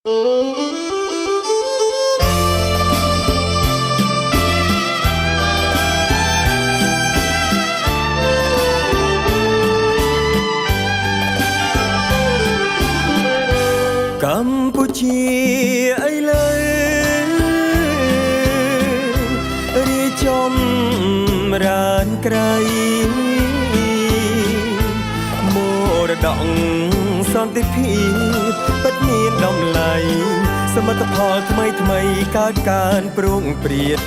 កម្ពុជាអីលើរីចំរានក្រៃមរតកសន្តិភាពពិតមានតម្លៃសមិទ្ធផលថ្មីកើតកើនប្រងព្រាត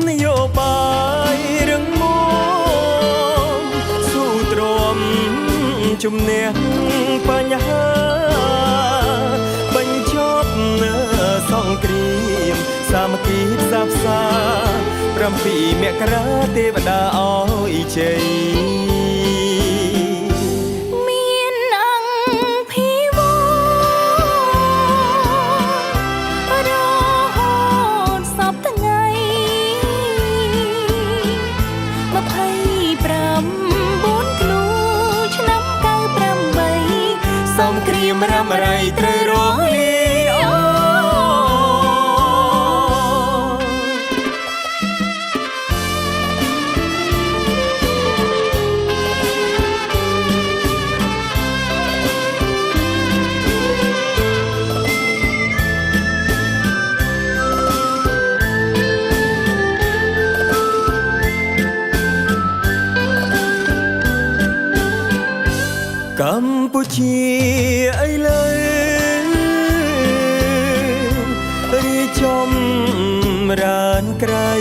នយោបាយរឹងមាំស៊ូទ្រាំជំនះបញ្ហាបញ្ចប់សង្គ្រាមសាមគ្គីផ្សះផ្សា7 មករាទេវតាអោយជ័យសំគ្រាមរ៉ាំរ៉ៃត្រូវរងលាកម្ពុជាអីលើរីចំរានក្រៃ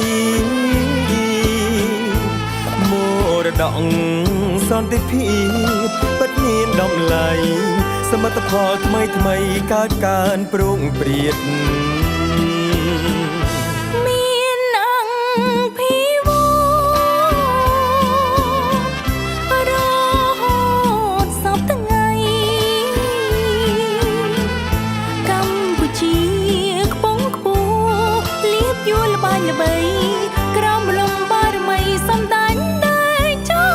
មរតកសន្តិភាពពិតមានតម្លៃសមិទ្ធផលថ្មីកើតកើនប្រងព្រាតក្រមលំបារមីសំដាញ់ได้ចោ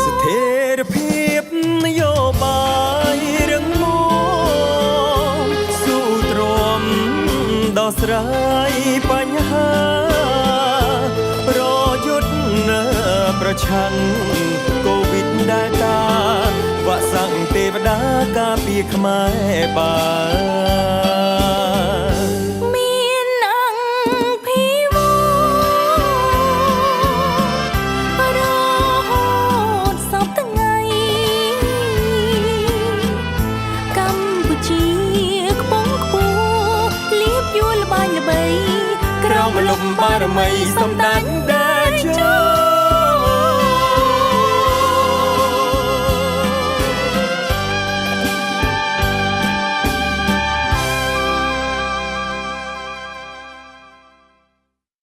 ស្ថិរភាពនយោបាយរឹងមាំស៊ូទ្រាំដោះស្រាយបញ្ហាប្រយុទ្ធប្រឆាំងកូវីដ-19វ៉ាក់សាំងទេវតាការពារខ្មែរបានក្រមលំបារមីសំដាញ់